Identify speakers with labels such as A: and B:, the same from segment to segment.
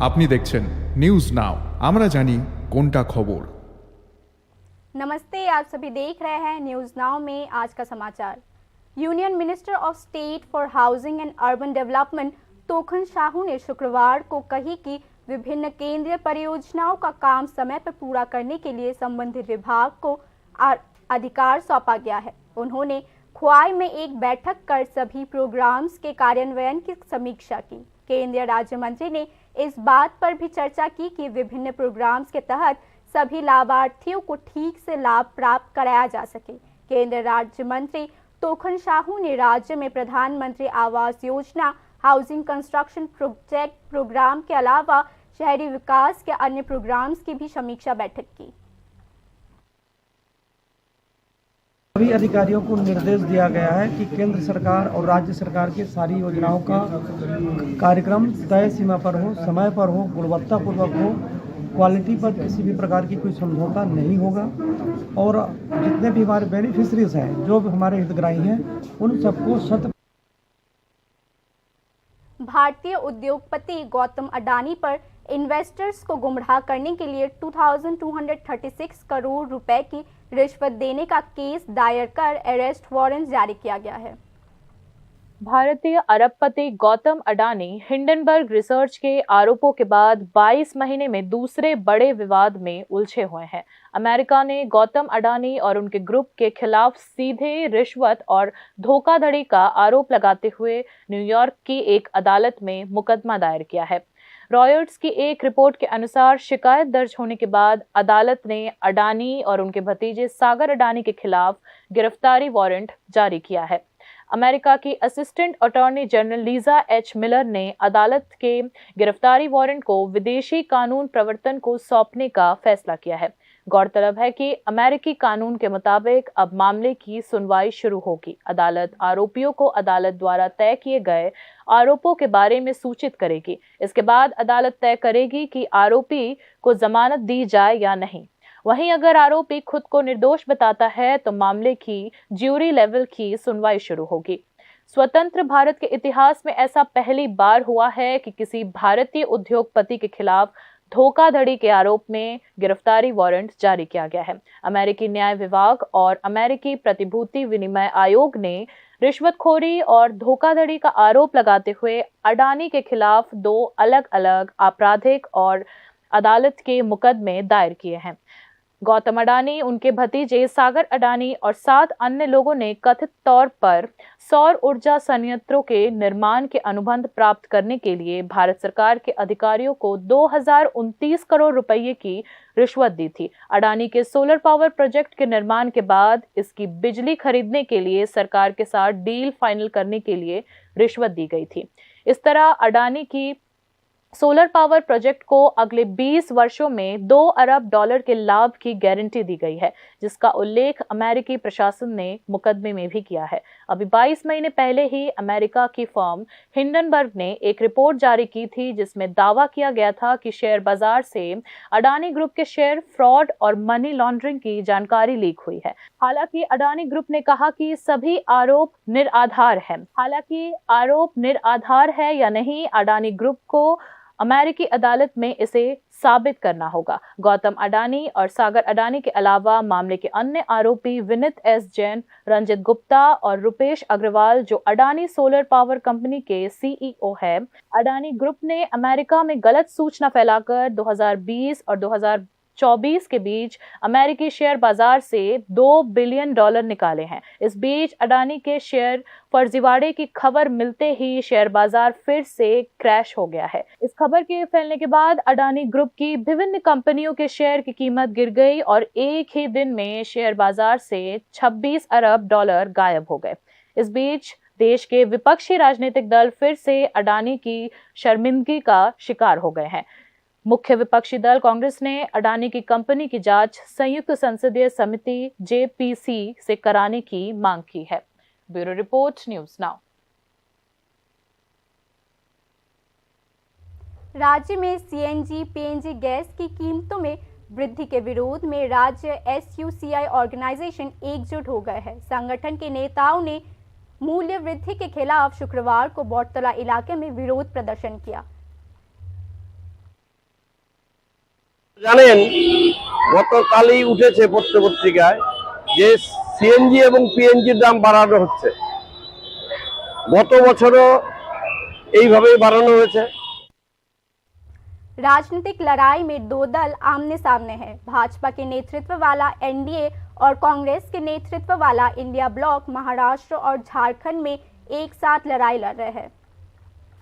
A: আপনি দেখছেন news now, আমরা জানি কোনটা খবর।
B: नमस्ते, आप सभी देख रहे हैं न्यूज नाउ में आज का समाचार। Union minister of state for housing and urban development Tokhan Sahu ने शुक्रवार को कही कि विभिन्न केंद्रीय परियोजनाओं का काम समय पर पूरा करने के लिए संबंधित विभाग को अधिकार सौंपा गया है। उन्होंने खुआई में एक बैठक कर सभी प्रोग्राम्स के कार्यान्वयन की समीक्षा की। केंद्रीय राज्य मंत्री ने इस बात पर भी चर्चा की कि विभिन्न प्रोग्राम्स के तहत सभी लाभार्थियों को ठीक से लाभ प्राप्त कराया जा सके। केंद्रीय राज्य मंत्री तोखन साहू ने राज्य में प्रधानमंत्री Awas Yojana, housing construction project programme के अलावा शहरी विकास के अन्य प्रोग्राम्स की भी समीक्षा बैठक की।
C: सभी अधिकारियों को निर्देश दिया गया है कि केंद्र सरकार और राज्य सरकार की सारी योजनाओं का कार्यक्रम तय सीमा पर हो, समय पर हो, गुणवत्तापूर्वक हो, क्वालिटी पर किसी भी प्रकार की कोई समझौता नहीं होगा और जितने भी हमारे बेनिफिशरीज हैं, जो भी हमारे हितग्राही हैं, उन सबको
B: भारतीय उद्योगपति गौतम अडानी पर इन्वेस्टर्स को गुमराह करने के लिए 2236 करोड़ रुपए की रिश्वत देने का केस दायर कर अरेस्ट वारंट जारी किया गया है।
D: भारतीय अरबपति गौतम अडानी हिंडनबर्ग रिसर्च के आरोपों के बाद 22 महीने में दूसरे बड़े विवाद में उलझे हुए हैं। अमेरिका ने गौतम अडानी और उनके ग्रुप के खिलाफ सीधे रिश्वत और धोखाधड़ी का आरोप लगाते हुए न्यूयॉर्क की एक अदालत में मुकदमा दायर किया है। रॉयटर्स की एक रिपोर्ट के अनुसार शिकायत दर्ज होने के बाद अदालत ने अडानी और उनके भतीजे सागर अडानी के खिलाफ गिरफ्तारी वारंट जारी किया है। अमेरिका की assistant attorney general Lisa H Miller ने अदालत के गिरफ्तारी वारंट को विदेशी कानून प्रवर्तन को सौंपने का फैसला किया है। गौरतलब है कि अमेरिकी कानून के मुताबिक अब मामले की सुनवाई शुरू होगी। अदालत आरोपियों को अदालत द्वारा तय किए गए आरोपों के बारे में सूचित करेगी। इसके बाद अदालत तय करेगी कि आरोपी को जमानत दी जाए या नहीं। वहीं अगर आरोपी खुद को निर्दोष बताता है तो मामले की ज्यूरी लेवल की सुनवाई शुरू होगी। स्वतंत्र भारत के इतिहास में ऐसा पहली बार हुआ है कि किसी भारतीय उद्योगपति के खिलाफ धोखाधड़ी के आरोप में गिरफ्तारी वारंट जारी किया गया है। अमेरिकी न्याय विभाग और अमेरिकी प्रतिभूति विनिमय आयोग ने रिश्वतखोरी और धोखाधड़ी का आरोप लगाते हुए अडानी के खिलाफ 2 अलग अलग आपराधिक और अदालत के मुकदमे दायर किए हैं। गौतम अडानी, उनके भतीजे सागर अडानी और 7 अन्य लोगों ने कथित तौर पर सौर ऊर्जा संयंत्रों के निर्माण के अनुबंध प्राप्त करने के लिए भारत सरकार के अधिकारियों को 2029 करोड़ रुपए की रिश्वत दी थी। अडानी के सोलर पावर प्रोजेक्ट के निर्माण के बाद इसकी बिजली खरीदने के लिए सरकार के साथ डील फाइनल करने के लिए रिश्वत दी गई थी। इस तरह अडानी की सोलर पावर प्रोजेक्ट को अगले 20 वर्षों में $2 अरब के लाभ की गारंटी दी गई है, जिसका उल्लेख अमेरिकी प्रशासन ने मुकदमे में भी किया है। अभी 22 महीने पहले ही अमेरिका की फर्म हिंडनबर्ग ने एक रिपोर्ट जारी की थी जिसमें दावा किया गया था कि शेयर बाजार से अडानी ग्रुप के शेयर फ्रॉड और मनी लॉन्ड्रिंग की जानकारी लीक हुई है। हालांकि अडानी ग्रुप ने कहा कि सभी आरोप निराधार है या नहीं, अडानी ग्रुप को अमेरिकी अदालत में इसे साबित करना होगा। गौतम अडानी और सागर अडानी के अलावा मामले के अन्य आरोपी विनीत एस जैन, रंजित गुप्ता और रुपेश अग्रवाल, जो अडानी सोलर पावर कंपनी के सीईओ है, अडानी ग्रुप ने अमेरिका में गलत सूचना फैलाकर 2020 और 2024 के बीच अमेरिकी शेयर बाजार से $2 बिलियन निकाले हैं। इस बीच अडानी के शेयर फर्जीवाड़े की खबर मिलते ही शेयर बाजार फिर से क्रैश हो गया है। इस खबर के फैलने के बाद अडानी ग्रुप की विभिन्न कंपनियों के शेयर की कीमत गिर गई और एक ही दिन में शेयर बाजार से $26 अरब गायब हो गए। इस बीच देश के विपक्षी राजनीतिक दल फिर से अडानी की शर्मिंदगी का शिकार हो गए हैं। मुख्य विपक्षी दल कांग्रेस ने अडानी की कंपनी की जांच संयुक्त संसदीय समिति जेपीसी से कराने की मांग की है। Bureau report, News now.
B: राज्य में सीएनजी पीएनजी गैस की कीमतों में वृद्धि के विरोध में राज्य एसयूसीआई ऑर्गेनाइजेशन एकजुट हो गए हैं। संगठन के नेताओं ने मूल्य वृद्धि के खिलाफ शुक्रवार को बौटतला इलाके में विरोध प्रदर्शन किया।
E: জানেন গতকালই উঠেছে পত্রপত্রিকায় যে সিএনজি এবং পিএনজির দাম বাড়ানো হচ্ছে। গত বছরও এইভাবেই বাড়ানো হয়েছে।
B: राजनीतिक लड़ाई में दो दल आमने सामने हैं। भाजपा के नेतृत्व वाला एनडीए और कांग्रेस के नेतृत्व वाला इंडिया ब्लॉक महाराष्ट्र और झारखंड में एक साथ लड़ाई लड़ रहे हैं।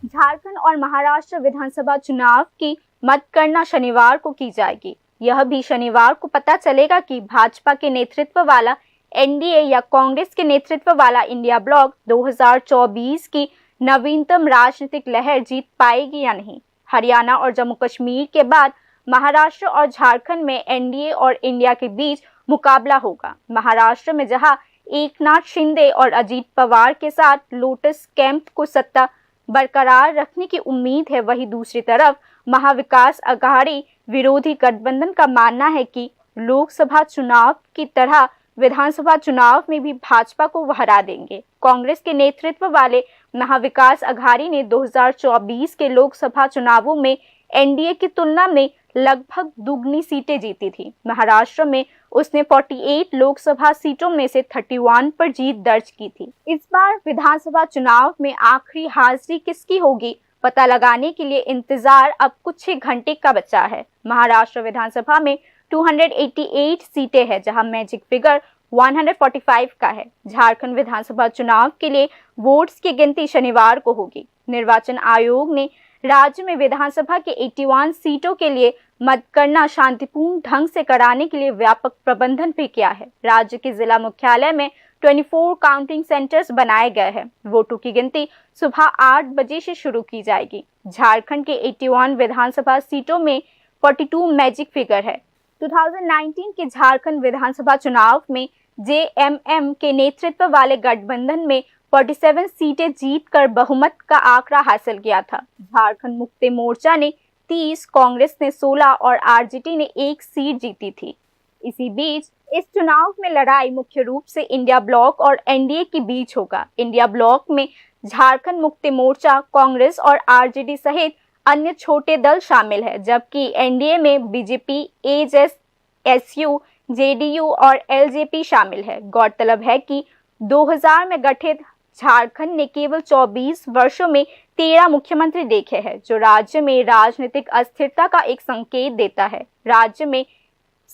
B: झारखंड और महाराष्ट्र विधानसभा चुनाव की मतगणना शनिवार को की जाएगी। यह भी शनिवार को पता चलेगा कि भाजपा के नेतृत्व वाला एनडीए या कांग्रेस के नेतृत्व वाला इंडिया ब्लॉक 2024 की नवीनतम राजनीतिक लहर जीत पाएगी या नहीं। हरियाणा और जम्मू कश्मीर के बाद महाराष्ट्र और झारखंड में एनडीए और इंडिया के बीच मुकाबला होगा। महाराष्ट्र में जहां एकनाथ शिंदे और अजीत पवार के साथ लोटस कैंप को सत्ता बरकरार रखने की उम्मीद है, वहीं दूसरी तरफ महाविकास अघाड़ी विरोधी गठबंधन का मानना है कि लोकसभा चुनाव की तरह विधानसभा चुनाव में भी भाजपा को हरा देंगे। कांग्रेस के नेतृत्व वाले महाविकास अघाड़ी ने 2024 के लोकसभा चुनावों में एनडीए की तुलना में लगभग दुगनी सीटें जीती थी। महाराष्ट्र में उसने 48 लोकसभा सीटों में से 31 पर जीत दर्ज की थी। इस बार विधानसभा चुनाव में आखिरी हाजिरी किसकी होगी, पता लगाने के लिए इंतजार अब कुछ ही घंटे का बचा है। महाराष्ट्र विधानसभा में 288 सीटें हैं, जहां मैजिक फिगर 145 का है। झारखंड विधानसभा चुनाव के लिए वोट्स की गिनती शनिवार को होगी। निर्वाचन आयोग ने राज्य में विधानसभा के 81 सीटों के लिए मतगणना शांतिपूर्ण ढंग से कराने के लिए व्यापक प्रबंधन भी किया है। राज्य के जिला मुख्यालय में 24 काउंटिंग सेंटर्स बनाए गए हैं। वोटों की गिनती सुबह 8 बजे से शुरू की जाएगी। झारखंड के 81 विधानसभा सीटों में 42 मैजिक फिगर है। 2019 के झारखंड विधानसभा चुनाव में जेएमएम के नेतृत्व वाले गठबंधन में 47 सीटें जीतकर बहुमत का आंकड़ा हासिल किया था। झारखंड मुक्ति मोर्चा ने 30, कांग्रेस ने 16 और आरजेडी ने 1 सीट जीती थी। इसी बीच इस चुनाव में लड़ाई मुख्य रूप से इंडिया ब्लॉक और एनडीए के बीच होगा। इंडिया ब्लॉक में झारखंड मुक्ति मोर्चा, कांग्रेस और आरजेडी सहित अन्य छोटे दल शामिल है, जबकि एनडीए में बीजेपी, एजेएसयू, जेडीयू और एलजेपी शामिल है। गौरतलब है कि 2000 में गठित झारखंड ने केवल 24 वर्षों में 13 मुख्यमंत्री देखे हैं, जो राज्य में राजनीतिक अस्थिरता का एक संकेत देता है। राज्य में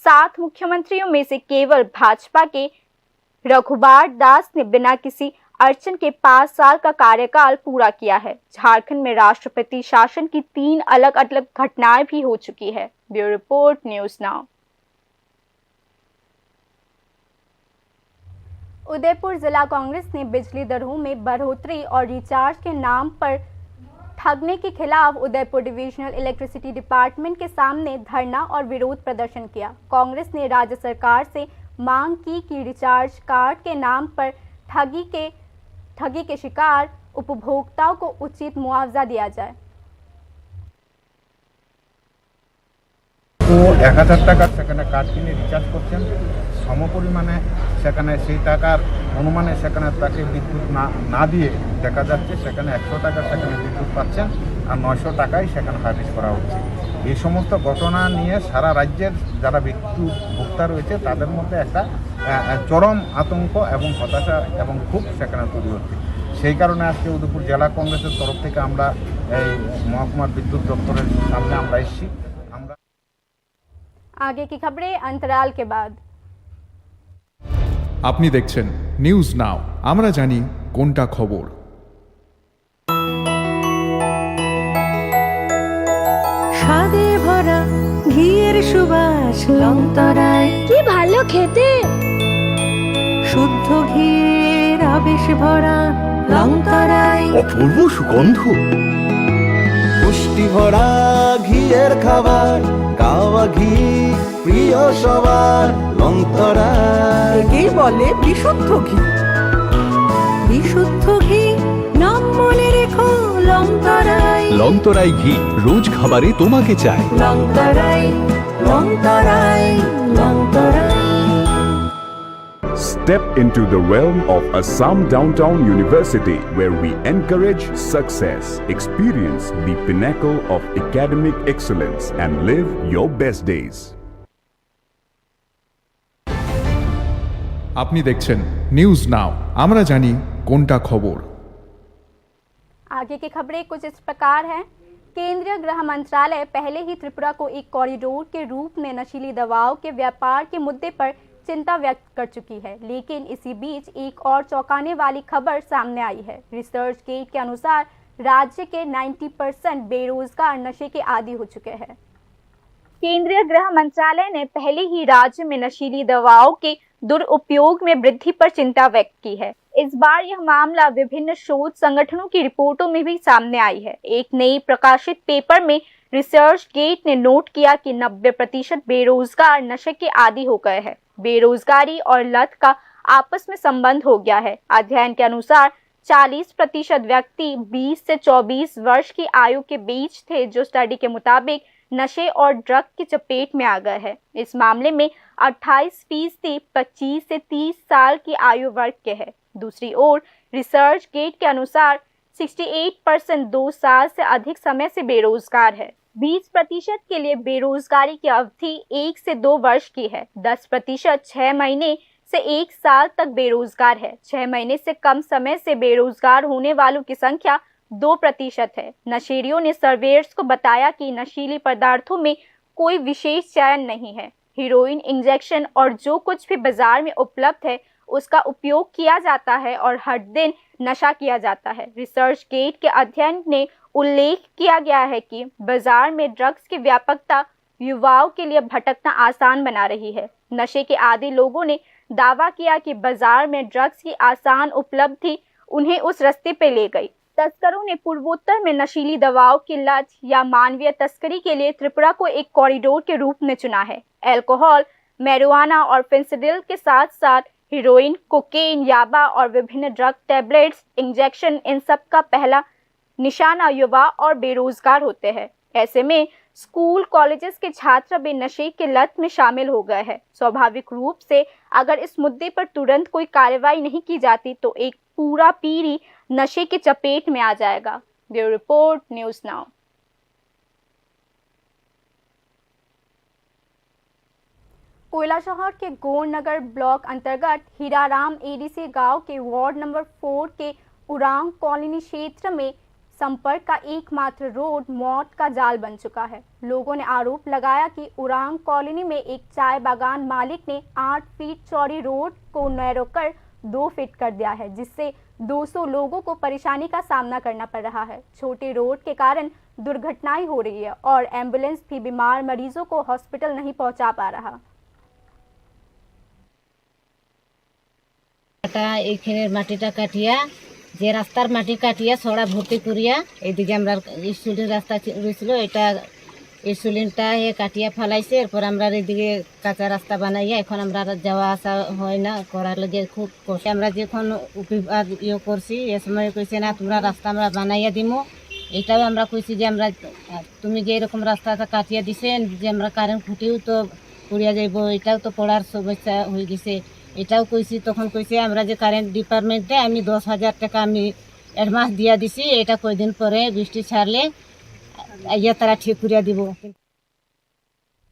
B: 7 मुख्यमंत्रियों में से केवल भाजपा के रघुबार दास ने बिना किसी अड़चन के 5 साल का कार्यकाल पूरा किया है। झारखंड में राष्ट्रपति शासन की 3 अलग अलग घटनाएं भी हो चुकी है। Bureau report, News now. Udaipur जिला कांग्रेस ने बिजली दरों में बढ़ोतरी और रिचार्ज के नाम पर ठगने के खिलाफ उदयपुर डिविजनल इलेक्ट्रिसिटी डिपार्टमेंट के सामने धरना और विरोध प्रदर्शन किया। कांग्रेस ने राज्य सरकार से मांग की कि रिचार्ज कार्ड के नाम पर ठगी के शिकार उपभोक्ताओं को उचित मुआवजा दिया जाए।
F: তো 1000 টাকার সেখানে কার্ড কিনে রিচার্জ করছেন, সমপরিমাণে সেখানে সেই টাকার অনুমানে সেখানে তাকে বিদ্যুৎ না দিয়ে দেখা যাচ্ছে সেখানে 100 টাকা সেখানে বিদ্যুৎ পাচ্ছেন আর 900 টাকাই সেখানে সার্ভিস করা হচ্ছে। এই সমস্ত ঘটনা নিয়ে সারা রাজ্যের যারা বিদ্যুৎ ভোক্তা রয়েছে তাদের মধ্যে একটা চরম আতঙ্ক এবং হতাশা এবং ক্ষোভ সেখানে তৈরি হচ্ছে। সেই কারণে আজকে উদয়পুর জেলা কংগ্রেসের তরফ থেকে আমরা এই মহকুমা বিদ্যুৎ দপ্তরের সামনে আমরা এসেছি।
B: आगे की खबरें अंतराल के बाद।
A: আপনি দেখছেন নিউজ নাও, আমরা জানি কোনটা খবর।
G: স্বাদে ভরা ঘিয়ের সুবাস লংতরায়,
H: কি ভালো খেতে।
G: শুদ্ধ ঘিয়ের আবেশ ভরা লংতরায়,
I: অপূর্ব সুগন্ধ।
J: পুষ্টি ভরা ঘিয়ের খাবার, কাওয়া ঘি প্রিয় সবার লংতরায়।
G: একেই বলে বিশুদ্ধ ঘি। বিশুদ্ধ ঘি নাম মনে রেখো লংতরায়।
I: লংতরাই ঘি রোজ খাবারে তোমাকে চাই।
G: Longtharai Longtharai Longtharai.
I: Step into the realm of Assam Downtown University, where we encourage success, experience the pinnacle of academic excellence, and live your best days.
A: আপনি দেখছেন নিউজ নাও, আমরা জানি কোনটা খবর।
B: आगे की खबरें कुछ इस प्रकार हैं। केंद्रीय गृह मंत्रालय पहले ही त्रिपुरा को एक कॉरिडोर के रूप में नशीली दवाओं के व्यापार के मुद्दे पर चिंता व्यक्त कर चुकी है, लेकिन इसी बीच एक और चौंकाने वाली खबर सामने आई है। रिसर्च गेट के अनुसार राज्य के 90% बेरोजगार नशे के आदी हो चुके हैं। केंद्रीय गृह मंत्रालय ने पहले ही राज्य में नशीली दवाओं के दुरुपयोग में वृद्धि पर चिंता व्यक्त की है। इस बार यह मामला विभिन्न शोध संगठनों की रिपोर्टों में भी सामने आई है। एक नई प्रकाशित पेपर में रिसर्च गेट ने नोट किया कि 90% बेरोजगार नशे के आदी हो गए हैं। बेरोजगारी और लत का आपस में संबंध हो गया है। अध्ययन के अनुसार 40% व्यक्ति 20 से 24 वर्ष की आयु के बीच थे, जो स्टडी के मुताबिक नशे और ड्रग की चपेट में आ गए हैं। इस मामले में 28% 25 से 30 साल की आयु वर्ग के हैं। दूसरी ओर रिसर्च गेट के अनुसार 68% 2 साल से अधिक समय से बेरोजगार है। 20% के लिए बेरोजगारी की अवधि 1 से 2 वर्ष की है। 10% 6 महीने से 1 साल तक बेरोजगार है। 6 महीने से कम समय से बेरोजगार होने वालों की संख्या 2% है। नशेड़ियों ने सर्वेयर्स को बताया कि नशीली पदार्थों में कोई विशेष चयन नहीं है। हीरोइन इंजेक्शन और जो कुछ भी बाजार में उपलब्ध है उसका उपयोग किया जाता है और हर दिन नशा किया जाता है। रिसर्च गेट के अध्ययन ने उल्लेख किया गया है कि बाजार में ड्रग्स की व्यापकता युवाओं के लिए भटकना आसान बना रही है। नशे के आदी लोगों ने दावा किया कि बाजार में ड्रग्स की आसान उपलब्धि उन्हें उस रास्ते पे ले गई। तस्करों ने पूर्वोत्तर में नशीली दवाओं की लत या मानवीय तस्करी के लिए त्रिपुरा को एक कॉरिडोर के रूप में चुना है। अल्कोहल, मैरिजुआना और फेंसिडिल के साथ साथ हीरोइन, कोकेन, याबा और विभिन्न ड्रग टैबलेट्स, इंजेक्शन, इन सब का पहला निशाना युवा और बेरोजगार होते हैं। ऐसे में स्कूल कॉलेजेस के छात्र भी नशे के लत में शामिल हो गए हैं। स्वाभाविक रूप से अगर इस मुद्दे पर तुरंत कोई कार्रवाई नहीं की जाती तो एक पूरा पीढ़ी नशे के चपेट में आ जाएगा। Bureau report, News Now. Kailashahar के गोरनगर ब्लॉक अंतर्गत हीराराम एडीसी गांव के वार्ड नंबर 4 के उरांग कॉलोनी क्षेत्र में संपर्क का एकमात्र रोड मौत का जाल बन चुका है। लोगों ने आरोप लगाया कि उरांग कॉलोनी में एक चाय बागान मालिक ने 8 फीट चौड़ी रोड को नैरो कर 2 फीट कर दिया है, जिससे 200 लोगों को परेशानी का सामना करना पड़ रहा है। छोटे रोड के कारण दुर्घटनाएं हो रही है और एम्बुलेंस भी बीमार मरीजों को हॉस्पिटल नहीं पहुंचा पा रहा।
H: এইখানের মাটিটা কাটিয়া যে রাস্তার মাটি কাটিয়া ছড়া ভর্তি করিয়া এইদিকে আমরা স্টুডেন্ট রাস্তা রয়েছিল এটা স্টুডেন্টটা কাটিয়া ফেলাইছে। এরপর আমরা এইদিকে কাঁচা রাস্তা বানাইয়া এখন আমরা যাওয়া আসা হয় না, করার লাগে খুব কষ্ট। আমরা যখন উপবিভাগ করছি এ সময় কইছে না তোমরা রাস্তা আমরা বানাইয়া দিমু। এটাও আমরা কইছি যে আমরা তুমি যে এরকম রাস্তাটা কাটিয়া দিছেন যে আমরা কারেন্ট খুঁটিও তো পড়িয়া যাইব, এটাও তো পড়ার সমস্যা হয়ে গেছে। এটাও কইছি, তখন কইছে আমরা যে কারেন্ট ডিপার্টমেন্টে আমি 10,000 টাকা আমি অ্যাডভান্স দিয়া দিছি, এটা কয়দিন পরে বৃষ্টি ছাড়লে ইয়া তারা ঠিক করিয়া দিব।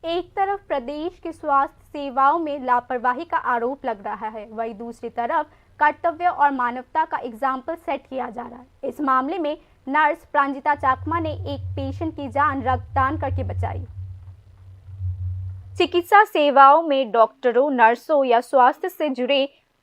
B: एक तरफ प्रदेश की स्वास्थ्य सेवाओं में लापरवाही का आरोप लग रहा है, वहीं दूसरी तरफ कर्तव्य और मानवता का एग्जाम्पल सेट किया जा रहा है। इस मामले में नर्स प्रांजिता चाकमा ने एक पेशेंट की जान रक्तदान करके बचाई। चिकित्सा सेवाओं में डॉक्टरों, नर्सों या स्वास्थ्य से जुड़े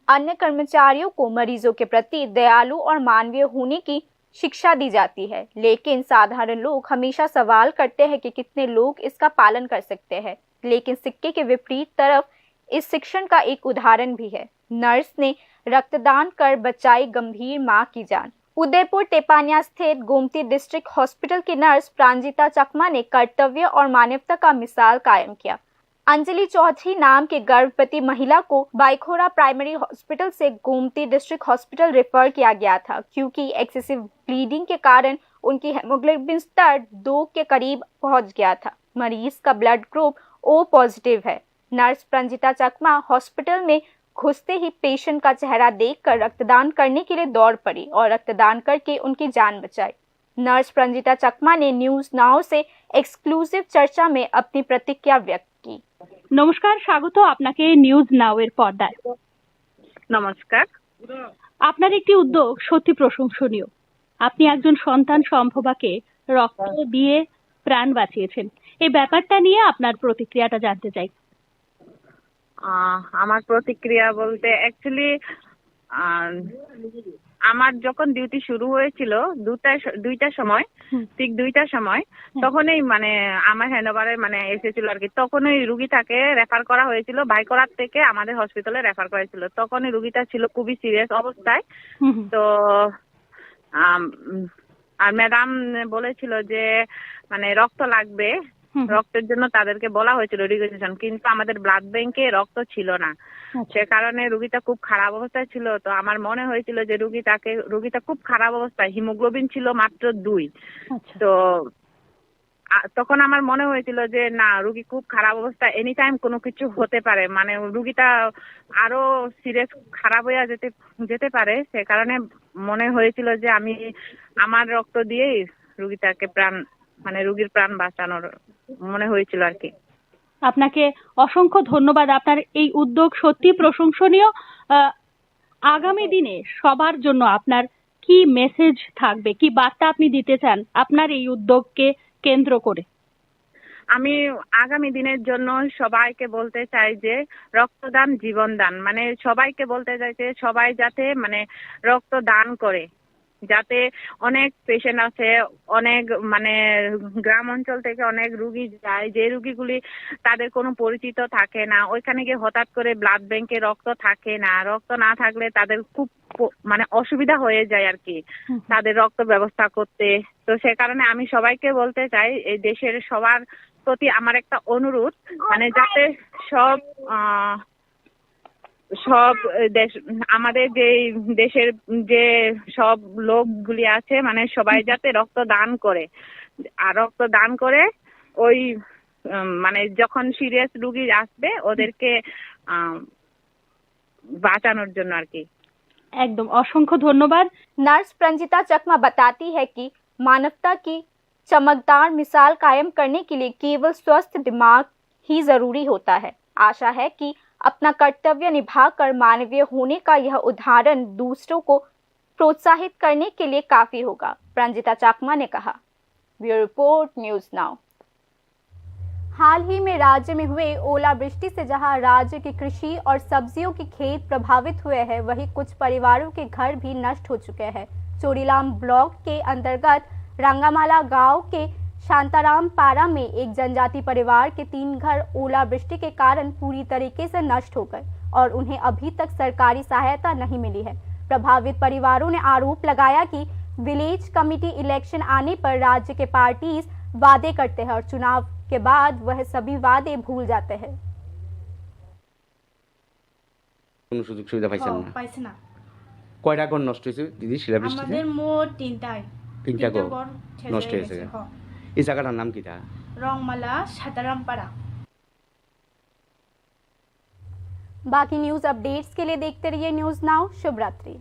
B: अन्य कर्मचारियों को मरीजों के प्रति दयालु और मानवीय होने की शिक्षा दी जाती है, लेकिन साधारण लोग हमेशा सवाल करते हैं कि कितने लोग इसका पालन कर सकते हैं। लेकिन सिक्के के विपरीत तरफ इस शिक्षण का एक उदाहरण भी है। नर्स ने रक्तदान कर बचाई गंभीर मां की जान। उदयपुर टेपानिया स्थित गोमती डिस्ट्रिक्ट हॉस्पिटल की नर्स प्रांजिता चकमा ने कर्तव्य और मानवता का मिसाल कायम किया। अंजलि चौधरी नाम के गर्भवती महिला को बाइखोरा प्राइमरी हॉस्पिटल से गोमती डिस्ट्रिक्ट हॉस्पिटल रेफर किया गया था, क्योंकि एक्सेसिव ब्लीडिंग के कारण उनकी हेमोग्लोबिन स्तर 2 के करीब पहुंच गया था। मरीज का ब्लड ग्रुप O पॉजिटिव है। नर्स प्रांजिता चकमा हॉस्पिटल में घुसते ही पेशेंट का चेहरा देखकर रक्तदान करने के लिए दौड़ पड़ी और रक्तदान करके उनकी जान बचाई। नर्स प्रंजिता चकमा ने न्यूज नाउ से एक्सक्लूसिव चर्चा में अपनी प्रतिक्रिया व्यक्त की।
K: নমস্কার, স্বাগত আপনাকে নিউজ নাও এর পর্দায়।
L: নমস্কার।
K: আপনার একটি উদ্যোগ সত্যি প্রশংসনীয়। আপনি একজন সন্তান সম্ভবাকে রক্ত দিয়ে প্রাণ বাঁচিয়েছেন। এই ব্যাপারটা নিয়ে আপনার প্রতিক্রিয়াটা জানতে চাই।
L: আমার প্রতিক্রিয়া বলতে অ্যাকচুয়ালি আমার যখন ডিউটি শুরু হয়েছিল দুইটার সময়, ঠিক 2টার সময়, তখনই মানে আমার হ্যান্ডওভারে মানে এসেছিল আর কি। তখনই রুগীটাকে রেফার করা হয়েছিল, ভাইকোরার থেকে আমাদের হসপিটালে রেফার করা হয়েছিল। তখনই রুগীটা ছিল খুবই সিরিয়াস অবস্থায়। তো আর ম্যাডাম বলেছিল যে মানে রক্ত লাগবে, রক্তের জন্য তাদেরকে বলা হয়েছিল রিকোয়েস্টেশন, কিন্তু আমাদের ব্লাড ব্যাংকে রক্ত ছিল না। সে কারণে রুগীটা খুব খারাপ অবস্থায় ছিল। তো আমার মনে হয়েছিল যে রুগীটা খুব খারাপ অবস্থায়, হিমোগ্লোবিন ছিল মাত্র 2। তো তখন আমার মনে হয়েছিল যে না, রুগী খুব খারাপ অবস্থা, এনি টাইম কোনো কিছু হতে পারে, মানে রুগীটা আরো সিরিয়াস খারাপ হয়ে যেতে পারে। সে কারণে মনে হয়েছিল যে আমি আমার রক্ত দিয়েই রুগীটাকে রুগীর প্রাণ বাঁচানোর মনে হয়েছিল আর কি।
K: আপনাকে অসংখ্য ধন্যবাদ। আপনার এই উদ্যোগ সত্যি প্রশংসনীয়। আগামী দিনে সবার জন্য আপনার কি মেসেজ থাকবে, কি বার্তা আপনি দিতে চান আপনার এই উদ্যোগকে কেন্দ্র করে?
L: আমি আগামী দিনের জন্য সবাইকে বলতে চাই যে রক্তদান জীবনদান, মানে সবাইকে বলতে চাই যে সবাই যাতে মানে রক্তদান করে, যাতে অনেক পেশেন্ট আছে, অনেক মানে গ্রাম অঞ্চল থেকে অনেক রুগী যায়, যে রুগীগুলি তাদের কোনো পরিচিত থাকে না, ওইখানে গিয়ে হঠাৎ করে ব্লাড ব্যাংকে রক্ত থাকে না, রক্ত না থাকলে তাদের খুব মানে অসুবিধা হয়ে যায় আর কি তাদের রক্ত ব্যবস্থা করতে। তো সে কারণে আমি সবাইকে বলতে চাই, এই দেশের সবার প্রতি আমার একটা অনুরোধ, মানে যাতে সব দেশ, আমাদের যে দেশের যে সব লোকগুলি আছে, মানে সবাই যাতে রক্তদান করে, আর রক্তদান করে ওই মানে যখন সিরিয়াস রুগী আসবে ওদেরকে বাঁচানোর জন্য আর কি।
K: একদম, অসংখ্য ধন্যবাদ।
B: नर्स प्रंजिता चकमा बताती है कि मानवता की चमकदार मिसाल कायम करने के लिए केवल स्वस्थ दिमाग ही जरूरी होता है। आशा है कि अपना कर्तव्य निभाकर मानवीय होने का यह उदाहरण दूसरों को प्रोत्साहित करने के लिए काफी होगा, प्रंजिता चकमा ने कहा। Bureau report, News Now. हाल ही में राज्य में हुए ओलावृष्टि से जहां राज्य की कृषि और सब्जियों के खेत प्रभावित हुए हैं, वहीं कुछ परिवारों के घर भी नष्ट हो चुके हैं। चोरीलाम ब्लॉक के अंतर्गत रंगामाला गांव के शांताराम पारा में एक जनजाति परिवार के 3 घर ओलावृष्टि के कारण पूरी तरीके से नष्ट हो गए और उन्हें अभी तक सरकारी सहायता नहीं मिली है। प्रभावित परिवारों ने आरोप लगाया कि विलेज कमेटी इलेक्शन आने पर राज्य के पार्टीज वादे करते हैं और चुनाव के बाद वह सभी वादे भूल जाते हैं।
M: কোনো সুযোগ সুবিধা পাইছেন না?
N: পাইছে না।
M: কয়টা ঘর নষ্ট হয়েছে দিদি শিলাবৃষ্টিতে?
N: আমাদের মোট 3টা
M: ঘর নষ্ট হয়েছে। এই জায়গাটার নাম কিটা?
N: রংমালা সাতারামপাড়া।
B: बाकी न्यूज अपडेट्स के लिए देखते रहिए न्यूज नाउ। शुभ रात्रि।